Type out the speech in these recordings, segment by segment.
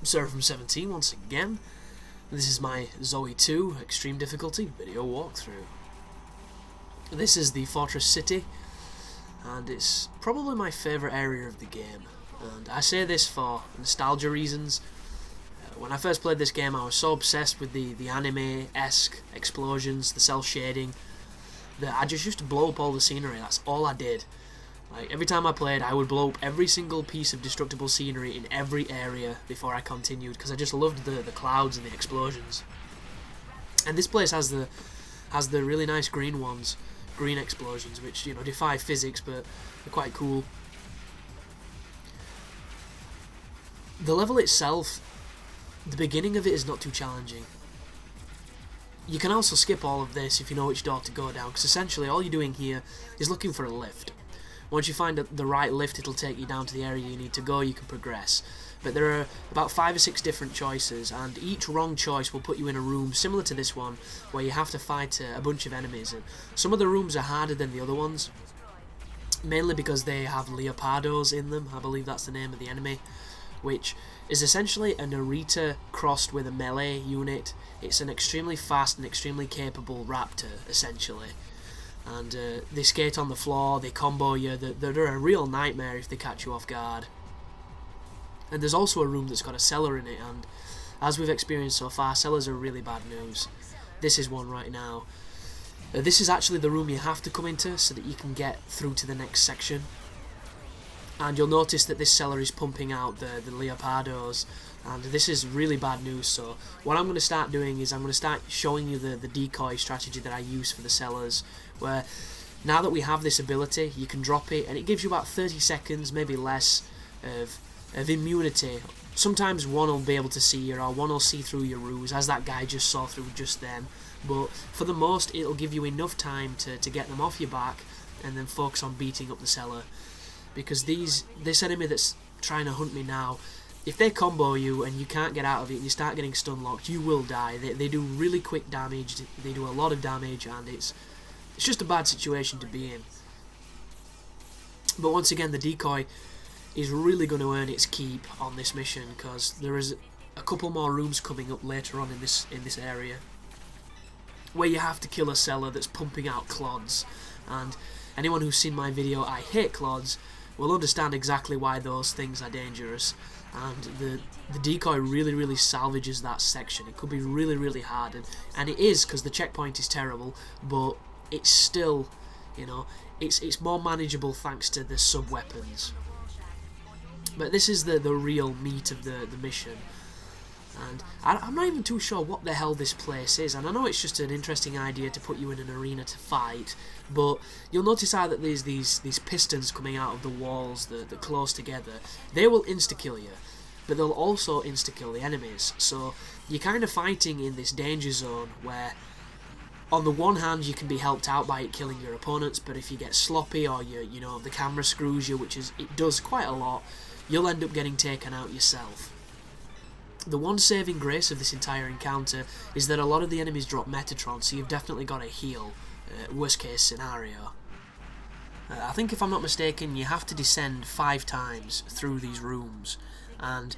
Seraphim17 once again. This is my Zoe 2 Extreme Difficulty video walkthrough. This is the Fortress City, and it's probably my favourite area of the game. And I say this for nostalgia reasons. When I first played this game, I was so obsessed with the anime-esque explosions, the cell shading, that I just used to blow up all the scenery. That's all I did. Like, every time I played, I would blow up every single piece of destructible scenery in every area before I continued, because I just loved the clouds and the explosions. And this place has the really nice green ones, green explosions, which, you know, defy physics, but they're quite cool. The level itself, the beginning of it is not too challenging. You can also skip all of this if you know which door to go down, because essentially all you're doing here is looking for a lift. Once you find the right lift, it'll take you down to the area you need to go, you can progress. But there are about 5 or 6 different choices, and each wrong choice will put you in a room similar to this one, where you have to fight a bunch of enemies. And some of the rooms are harder than the other ones, mainly because they have Leopardos in them. I believe that's the name of the enemy, which is essentially a Narita crossed with a melee unit. It's an extremely fast and extremely capable raptor, essentially. And they skate on the floor, they combo you, they're a real nightmare if they catch you off guard. And there's also a room that's got a cellar in it, and as we've experienced so far, cellars are really bad news. This is one right now. This is actually the room you have to come into so that you can get through to the next section. And you'll notice that this cellar is pumping out the Leopardos, and this is really bad news. So what I'm going to start doing is I'm going to start showing you the decoy strategy that I use for the cellars, where now that we have this ability, you can drop it and it gives you about 30 seconds, maybe less, of immunity. Sometimes one will be able to see you, or one will see through your ruse, as that guy just saw through just then. But for the most, it'll give you enough time to get them off your back and then focus on beating up the cellar. Because this enemy that's trying to hunt me now, if they combo you and you can't get out of it and you start getting stun locked, you will die. They do really quick damage, they do a lot of damage, and it's just a bad situation to be in. But once again, the decoy is really going to earn its keep on this mission, because there is a couple more rooms coming up later on in this area where you have to kill a cellar that's pumping out clods. And anyone who's seen my video I Hate Clods will understand exactly why those things are dangerous. And the decoy really salvages that section. It could be really hard, and it is, because the checkpoint is terrible, but it's still, you know, it's more manageable thanks to the sub-weapons. But this is the real meat of the mission. And I'm not even too sure what the hell this place is, and I know it's just an interesting idea to put you in an arena to fight, but you'll notice how that there's these pistons coming out of the walls that close together. They will insta-kill you, but they'll also insta-kill the enemies. So you're kind of fighting in this danger zone where, on the one hand, you can be helped out by it killing your opponents, but if you get sloppy, or you know, the camera screws you, which it does quite a lot, you'll end up getting taken out yourself. The one saving grace of this entire encounter is that a lot of the enemies drop Metatron, so you've definitely got to heal, worst case scenario. I think, if I'm not mistaken, you have to descend 5 times through these rooms, and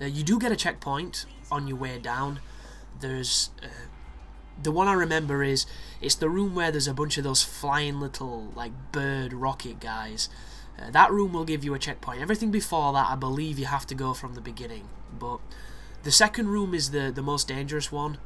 you do get a checkpoint on your way down. There's the one I remember it's the room where there's a bunch of those flying little, like, bird rocket guys. That room will give you a checkpoint. Everything before that, I believe you have to go from the beginning. But the second room is the most dangerous one,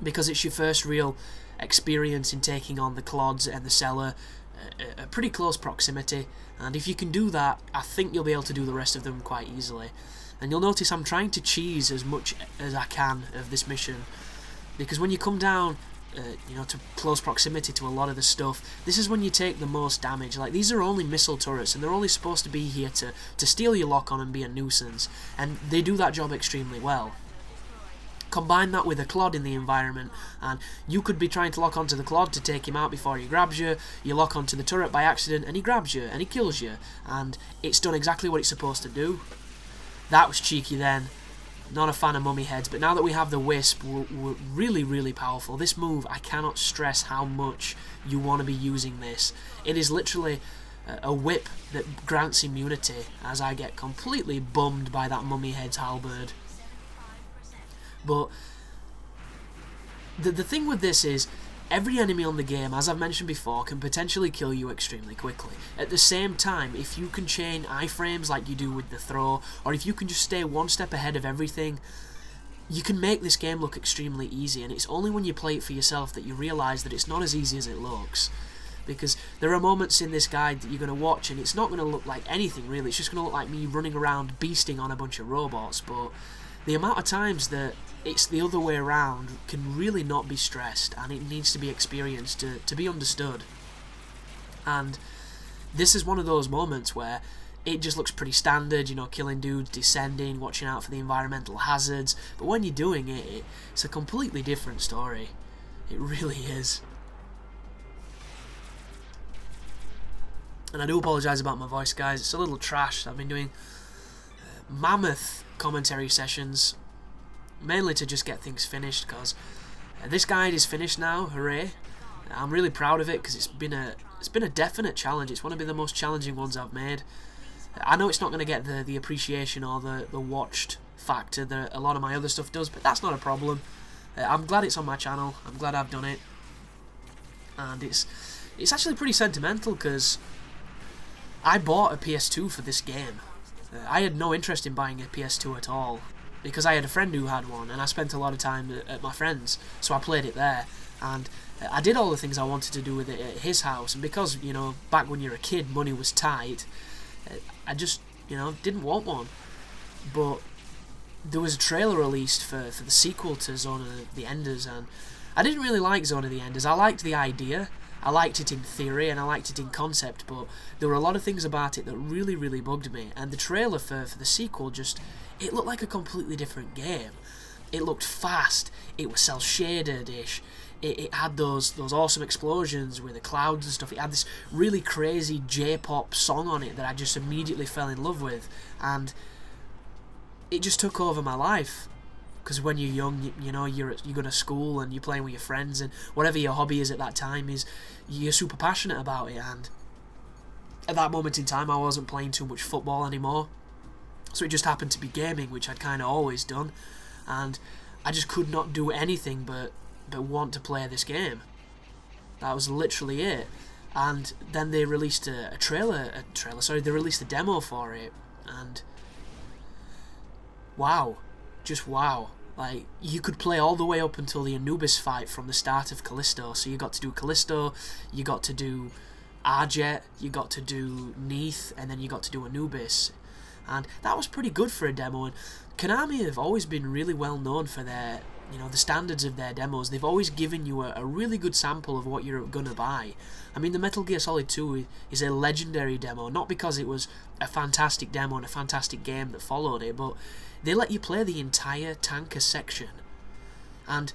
because it's your first real experience in taking on the clods and the cellar at pretty close proximity. And if you can do that, I think you'll be able to do the rest of them quite easily. And you'll notice I'm trying to cheese as much as I can of this mission, because when you come down you know, to close proximity to a lot of the stuff, this is when you take the most damage. Like, these are only missile turrets, and they're only supposed to be here to steal your lock-on and be a nuisance, and they do that job extremely well. Combine that with a clod in the environment, and you could be trying to lock onto the clod to take him out before he grabs you. You lock onto the turret by accident, and he grabs you, and he kills you, and it's done exactly what it's supposed to do. That was cheeky then. Not a fan of mummy heads, but now that we have the Wisp, we're really powerful. This move, I cannot stress how much you want to be using this. It is literally a whip that grants immunity, as I get completely bummed by that mummy head's halberd. But the thing with this is, every enemy on the game, as I've mentioned before, can potentially kill you extremely quickly. At the same time, if you can chain iframes like you do with the throw, or if you can just stay one step ahead of everything, you can make this game look extremely easy, and it's only when you play it for yourself that you realise that it's not as easy as it looks. Because there are moments in this guide that you're going to watch and it's not going to look like anything really, it's just going to look like me running around beasting on a bunch of robots, but the amount of times that it's the other way around can really not be stressed, and it needs to be experienced to be understood. And this is one of those moments where it just looks pretty standard, you know, killing dudes, descending, watching out for the environmental hazards, but when you're doing it, it's a completely different story. It really is. And I do apologise about my voice, guys, it's a little trash. I've been doing mammoth commentary sessions, mainly to just get things finished, because this guide is finished now, hooray. I'm really proud of it, because it's been a definite challenge. It's one of the most challenging ones I've made. I know it's not going to get the appreciation or the watched factor that a lot of my other stuff does, but that's not a problem. I'm glad it's on my channel, I'm glad I've done it, and it's actually pretty sentimental, because I bought a PS2 for this game. I had no interest in buying a PS2 at all, because I had a friend who had one, and I spent a lot of time at my friend's, so I played it there, and I did all the things I wanted to do with it at his house, and because, you know, back when you're a kid, money was tight, I just, you know, didn't want one. But there was a trailer released for the sequel to Zone of the Enders, and I didn't really like Zone of the Enders. I liked the idea, I liked it in theory, and I liked it in concept, but there were a lot of things about it that really, really bugged me, and the trailer for the sequel just, it looked like a completely different game. It looked fast, it was cel-shaded-ish, it had those awesome explosions with the clouds and stuff. It had this really crazy J-pop song on it that I just immediately fell in love with, and it just took over my life. Because when you're young, you know, you go to school and you're playing with your friends, and whatever your hobby is at that time, is you're super passionate about it. And at that moment in time, I wasn't playing too much football anymore, so it just happened to be gaming, which I'd kind of always done, and I just could not do anything but want to play this game. That was literally it. And then they released a trailer. They released a demo for it, and wow. Just wow. Like, you could play all the way up until the Anubis fight from the start of Callisto. So you got to do Callisto, you got to do Arjet, you got to do Neith, and then you got to do Anubis. And that was pretty good for a demo. And Konami have always been really well known for their, you know, the standards of their demos. They've always given you a really good sample of what you're gonna buy. I mean, the Metal Gear Solid 2 is a legendary demo, not because it was a fantastic demo and a fantastic game that followed it, but they let you play the entire tanker section. And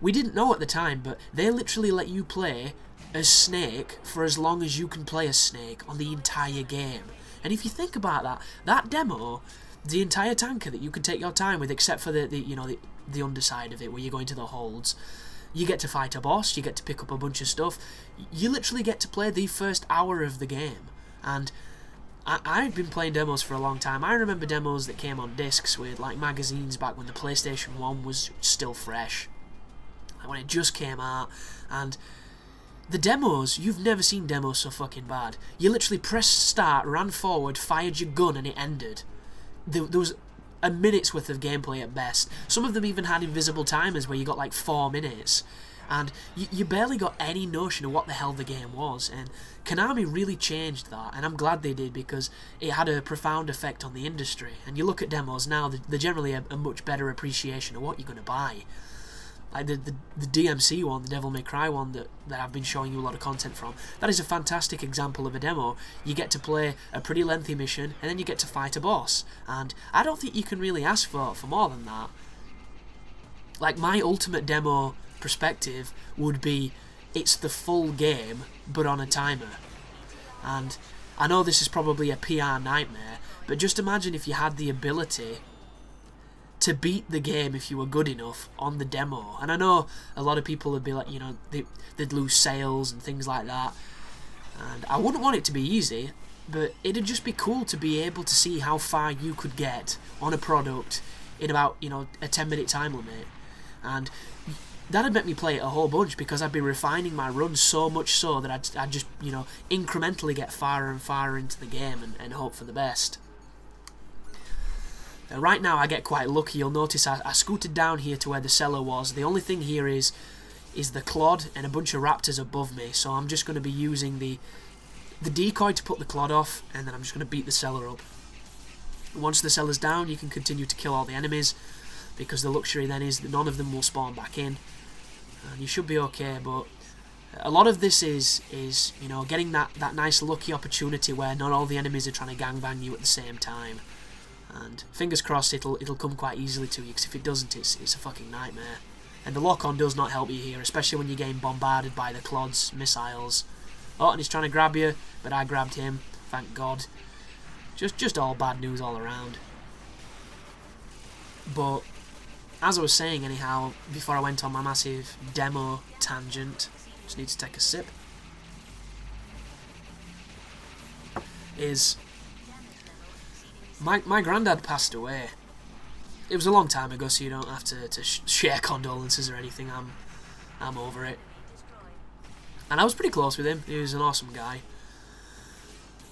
we didn't know at the time, but they literally let you play as Snake for as long as you can play as Snake on the entire game. And if you think about that demo, the entire tanker that you can take your time with, except for the underside of it where you're going to the holds, you get to fight a boss, you get to pick up a bunch of stuff, you literally get to play the first hour of the game. And I've been playing demos for a long time. I remember demos that came on discs with like magazines back when the PlayStation 1 was still fresh, like when it just came out, and the demos, you've never seen demos so fucking bad. You literally pressed start, ran forward, fired your gun, and it ended. There was a minute's worth of gameplay at best. Some of them even had invisible timers where you got like 4 minutes, and you barely got any notion of what the hell the game was. And Konami really changed that, and I'm glad they did, because it had a profound effect on the industry. And you look at demos now, they're generally a much better appreciation of what you're going to buy. Like the DMC one, the Devil May Cry one that I've been showing you a lot of content from, that is a fantastic example of a demo. You get to play a pretty lengthy mission, and then you get to fight a boss, and I don't think you can really ask for more than that. Like, my ultimate demo perspective would be, it's the full game, but on a timer. And I know this is probably a PR nightmare, but just imagine if you had the ability to beat the game if you were good enough on the demo. And I know a lot of people would be like, you know, they'd lose sales and things like that. And I wouldn't want it to be easy, but it'd just be cool to be able to see how far you could get on a product in about, you know, a 10-minute time limit. And that'd make me play it a whole bunch, because I'd be refining my runs so much so that I'd just, you know, incrementally get farther and farther into the game and hope for the best. Right now I get quite lucky. You'll notice I scooted down here to where the cellar was. The only thing here is the clod and a bunch of raptors above me, so I'm just going to be using the decoy to put the clod off, and then I'm just going to beat the cellar up. Once the cellar's down, you can continue to kill all the enemies, because the luxury then is that none of them will spawn back in, and you should be okay. But a lot of this is you know, getting that nice lucky opportunity where not all the enemies are trying to gangbang you at the same time. And fingers crossed it'll come quite easily to you, because if it doesn't, it's a fucking nightmare. And the lock-on does not help you here, especially when you're getting bombarded by the clod's missiles. Oh, and he's trying to grab you, but I grabbed him, thank God. Just all bad news all around. But as I was saying anyhow, before I went on my massive demo tangent, just need to take a sip, is my granddad passed away. It was a long time ago, so you don't have to share condolences or anything. I'm over it. And I was pretty close with him. He was an awesome guy.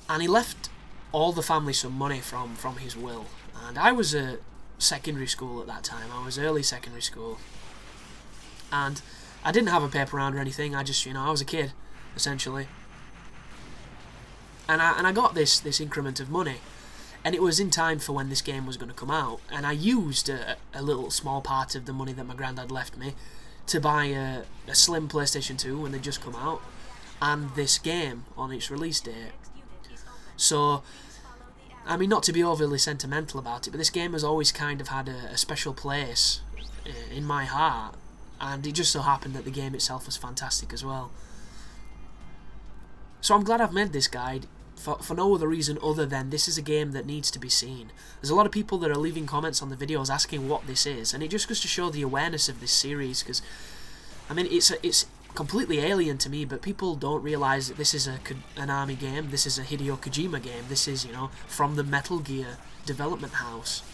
And he left all the family some money from his will. And I was at secondary school at that time. I was early secondary school. And I didn't have a paper round or anything. I just, you know, I was a kid, essentially. And I got this increment of money. And it was in time for when this game was going to come out. And I used a little small part of the money that my granddad left me to buy a slim PlayStation 2 when they just come out, and this game on its release date. So, I mean, not to be overly sentimental about it, but this game has always kind of had a special place in my heart, and it just so happened that the game itself was fantastic as well. So I'm glad I've made this guide, for no other reason other than this is a game that needs to be seen. There's a lot of people that are leaving comments on the videos asking what this is, and it just goes to show the awareness of this series, because, I mean, it's completely alien to me, but people don't realise that this is a Konami game, this is a Hideo Kojima game, this is, you know, from the Metal Gear development house.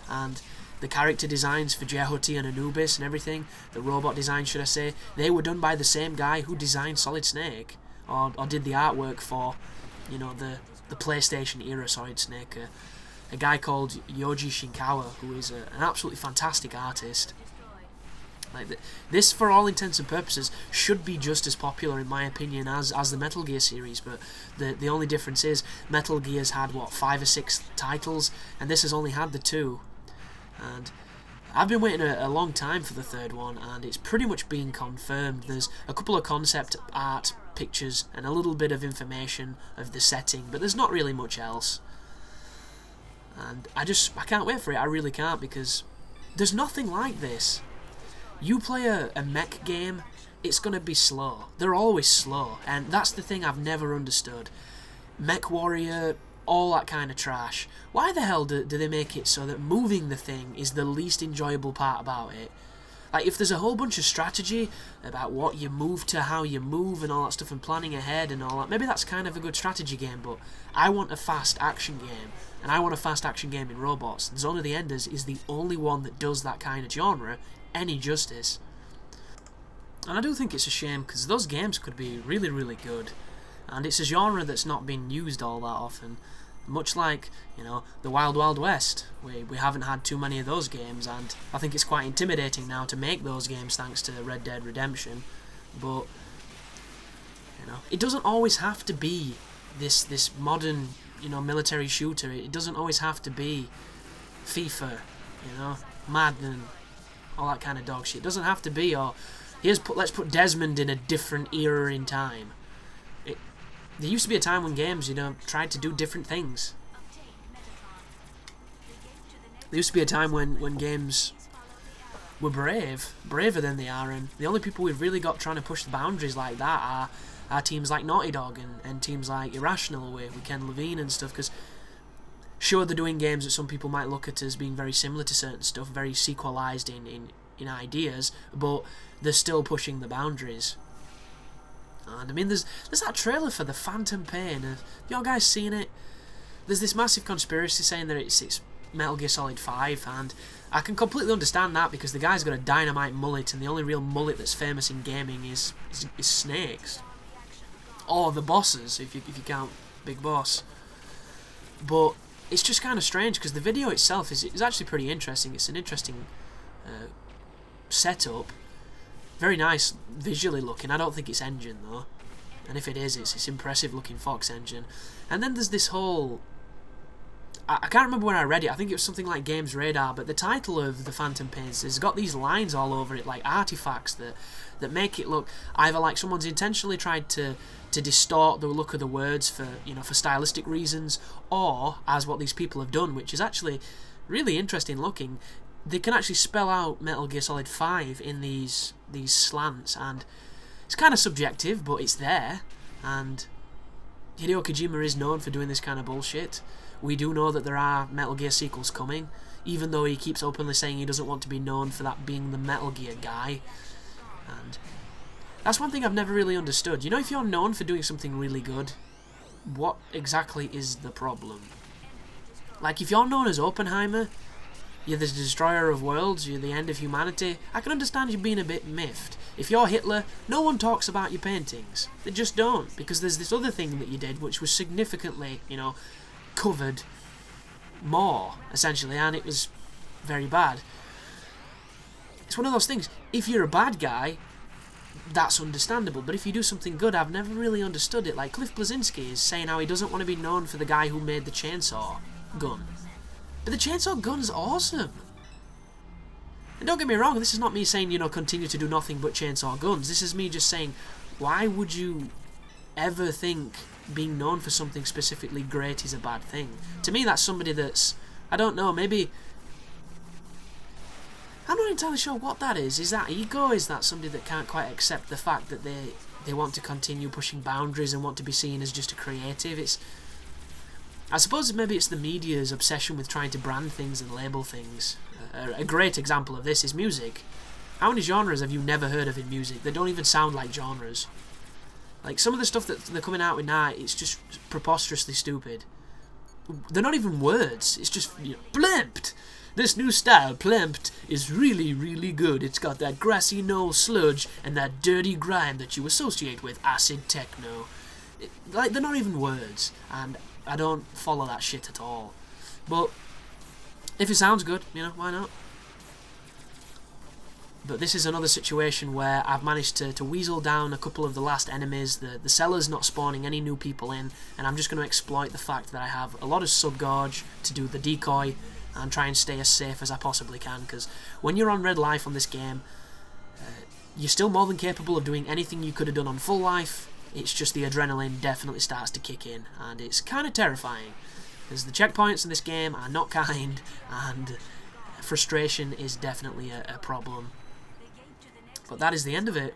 And the character designs for Jehuti and Anubis and everything, the robot design, should I say, they were done by the same guy who designed Solid Snake, or did the artwork for, you know, the PlayStation era Solid Snake, a guy called Yoji Shinkawa, who is an absolutely fantastic artist. Like this, for all intents and purposes, should be just as popular in my opinion as the Metal Gear series, but the only difference is Metal Gear's had, what, 5 or 6 titles, and this has only had the 2. And I've been waiting a long time for the third one, and it's pretty much been confirmed. There's a couple of concept art pictures and a little bit of information of the setting, but there's not really much else. And I can't wait for it. I really can't, because there's nothing like this. You play a mech game, it's going to be slow. They're always slow, and that's the thing I've never understood. Mech Warrior, all that kind of trash. Why the hell do they make it so that moving the thing is the least enjoyable part about it? Like, if there's a whole bunch of strategy about what you move to, how you move and all that stuff, and planning ahead and all that, maybe that's kind of a good strategy game, but I want a fast action game, and I want a fast action game in robots. Zone of the Enders is the only one that does that kind of genre any justice. And I do think it's a shame, because those games could be really, really good, and it's a genre that's not been used all that often. Much like, you know, the Wild Wild West, we haven't had too many of those games, and I think it's quite intimidating now to make those games thanks to Red Dead Redemption. But, you know, it doesn't always have to be this modern, you know, military shooter. It doesn't always have to be FIFA, you know, Madden, all that kind of dog shit. It doesn't have to be, or let's put Desmond in a different era in time. There used to be a time when games, you know, tried to do different things. There used to be a time when games were braver than they are, and the only people we've really got trying to push the boundaries like that are teams like Naughty Dog and teams like Irrational with Ken Levine and stuff, because sure, they're doing games that some people might look at as being very similar to certain stuff, very sequelized in ideas, but they're still pushing the boundaries. And I mean, there's that trailer for the Phantom Pain. Have y'all guys seen it? There's this massive conspiracy saying that it's Metal Gear Solid 5, and I can completely understand that because the guy's got a dynamite mullet, and the only real mullet that's famous in gaming is Snake's. Or the bosses, if you count Big Boss. But it's just kind of strange because the video itself is actually pretty interesting. It's an interesting setup. Very nice visually looking. I don't think it's engine though. And if it is, it's impressive looking Fox engine. And then there's this whole... I can't remember when I read it. I think it was something like Games Radar, but the title of the Phantom Pains has got these lines all over it, like artifacts that make it look either like someone's intentionally tried to distort the look of the words for stylistic reasons, or as what these people have done, which is actually really interesting looking. They can actually spell out Metal Gear Solid 5 in these slants, and it's kind of subjective, but it's there. And Hideo Kojima is known for doing this kind of bullshit. We do know that there are Metal Gear sequels coming, even though he keeps openly saying he doesn't want to be known for that being the Metal Gear guy. And that's one thing I've never really understood. You know, if you're known for doing something really good, what exactly is the problem? Like, if you're known as Oppenheimer, you're the destroyer of worlds, you're the end of humanity, I can understand you being a bit miffed. If you're Hitler, no one talks about your paintings. They just don't, because there's this other thing that you did which was significantly, covered more, essentially, and it was very bad. It's one of those things. If you're a bad guy, that's understandable, but if you do something good, I've never really understood it. Like Cliff Bleszinski is saying how he doesn't want to be known for the guy who made the chainsaw gun. But the chainsaw gun's awesome. And don't get me wrong, this is not me saying, continue to do nothing but chainsaw guns. This is me just saying, why would you ever think being known for something specifically great is a bad thing? To me, that's somebody that's, I don't know, maybe... I'm not entirely sure what that is. Is that ego? Is that somebody that can't quite accept the fact that they want to continue pushing boundaries and want to be seen as just a creative? I suppose maybe it's the media's obsession with trying to brand things and label things. A great example of this is music. How many genres have you never heard of in music that don't even sound like genres? Like, some of the stuff that they're coming out with now, it's just preposterously stupid. They're not even words. It's just, Plemped! This new style, Plemped, is really, really good. It's got that grassy knoll sludge and that dirty grime that you associate with acid techno. They're not even words, and I don't follow that shit at all. But if it sounds good, why not? But this is another situation where I've managed to weasel down a couple of the last enemies. The cellar's not spawning any new people in, and I'm just going to exploit the fact that I have a lot of sub-gorge to do the decoy and try and stay as safe as I possibly can, because when you're on Red Life on this game, you're still more than capable of doing anything you could have done on Full Life. It's just the adrenaline definitely starts to kick in, and it's kind of terrifying, because the checkpoints in this game are not kind, and frustration is definitely a problem. But that is the end of it.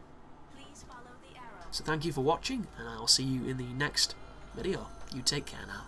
So thank you for watching, and I will see you in the next video. You take care now.